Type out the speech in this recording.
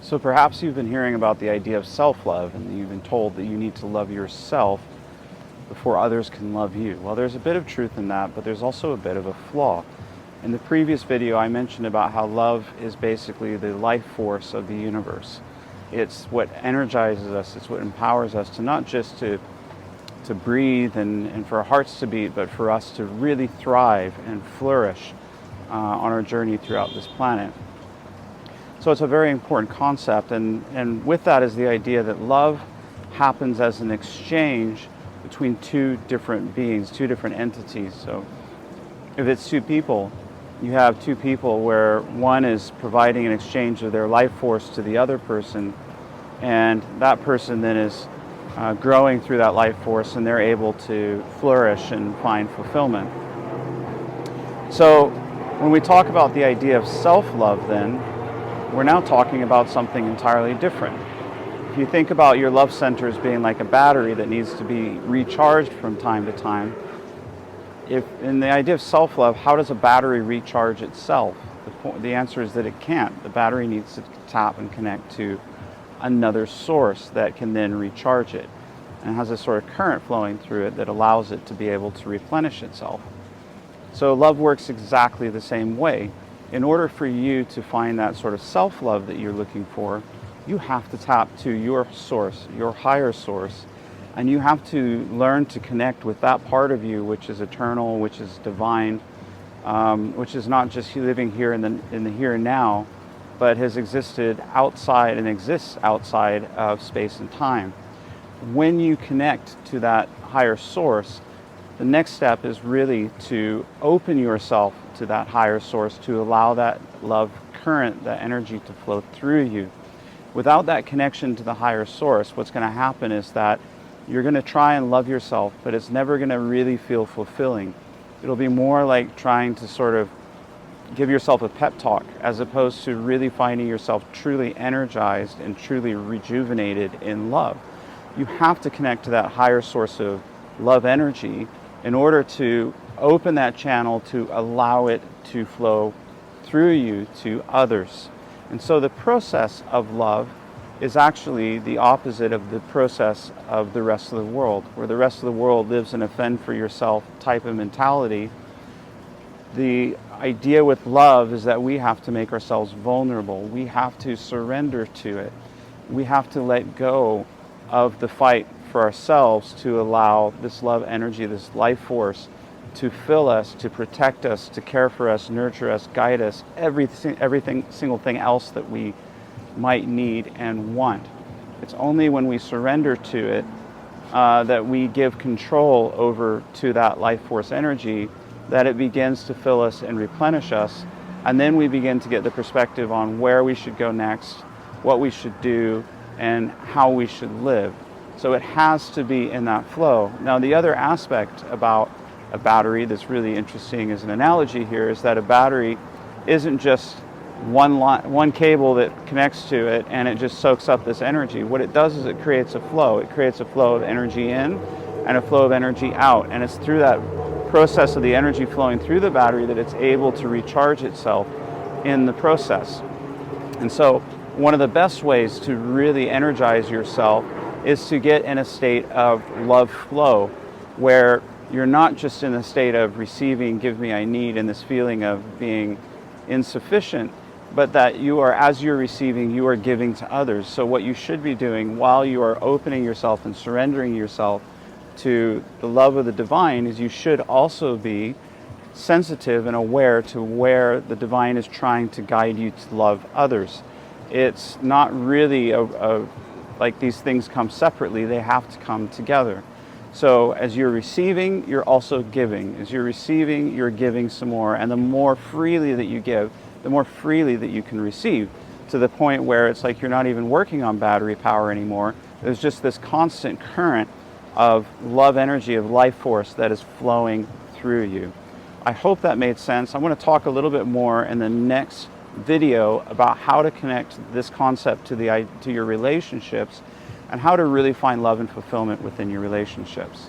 So perhaps you've been hearing about the idea of self-love, and you've been told that you need to love yourself before others can love you. Well, there's a bit of truth in that, but there's also a bit of a flaw. In the previous video, I mentioned about how love is basically the life force of the universe. It's what energizes us, it's what empowers us to not just to breathe and for our hearts to beat, but for us to really thrive and flourish on our journey throughout this planet. So it's a very important concept, and with that is the idea that love happens as an exchange between two different beings, two different entities. So if it's two people, you have two people where one is providing an exchange of their life force to the other person, and that person then is growing through that life force, and they're able to flourish and find fulfillment. So when we talk about the idea of self-love, then we're now talking about something entirely different. If you think about your love center as being like a battery that needs to be recharged from time to time, in the idea of self-love, how does a battery recharge itself? The answer is that it can't. The battery needs to tap and connect to another source that can then recharge it, and it has a sort of current flowing through it that allows it to be able to replenish itself. So love works exactly the same way. In order for you to find that sort of self-love that you're looking for, you have to tap to your source, your higher source, and you have to learn to connect with that part of you which is eternal, which is divine, which is not just living here in the here and now, but has existed outside and exists outside of space and time. When you connect to that higher source, the next step is really to open yourself to that higher source, to allow that love current, that energy to flow through you. Without that connection to the higher source, what's going to happen is that you're going to try and love yourself, but it's never going to really feel fulfilling. It'll be more like trying to sort of give yourself a pep talk, as opposed to really finding yourself truly energized and truly rejuvenated in love. You have to connect to that higher source of love energy in order to open that channel to allow it to flow through you to others. And so the process of love is actually the opposite of the process of the rest of the world, where the rest of the world lives in a fend for yourself type of mentality. The idea with love is that we have to make ourselves vulnerable. We have to surrender to it. We have to let go of the fight for ourselves to allow this love energy, this life force, to fill us, to protect us, to care for us, nurture us, guide us, everything single thing else that we might need and want. It's only when we surrender to it that we give control over to that life force energy, that it begins to fill us and replenish us, and then we begin to get the perspective on where we should go next, what we should do, and how we should live. So it has to be in that flow. Now, the other aspect about a battery that's really interesting as an analogy here is that a battery isn't just one cable that connects to it and it just soaks up this energy. What it does is it creates a flow. It creates a flow of energy in and a flow of energy out. And it's through that process of the energy flowing through the battery that it's able to recharge itself in the process. And so one of the best ways to really energize yourself is to get in a state of love flow, where you're not just in a state of receiving, give me, I need, and this feeling of being insufficient, but that you are, as you're receiving, you are giving to others. So what you should be doing while you are opening yourself and surrendering yourself to the love of the divine is you should also be sensitive and aware to where the divine is trying to guide you to love others. It's not really like these things come separately, they have to come together. So as you're receiving, you're also giving. As you're receiving, you're giving some more. And the more freely that you give, the more freely that you can receive, to the point where it's like you're not even working on battery power anymore. There's just this constant current of love energy, of life force that is flowing through you. I hope that made sense. I want to talk a little bit more in the next video about how to connect this concept to your relationships and how to really find love and fulfillment within your relationships.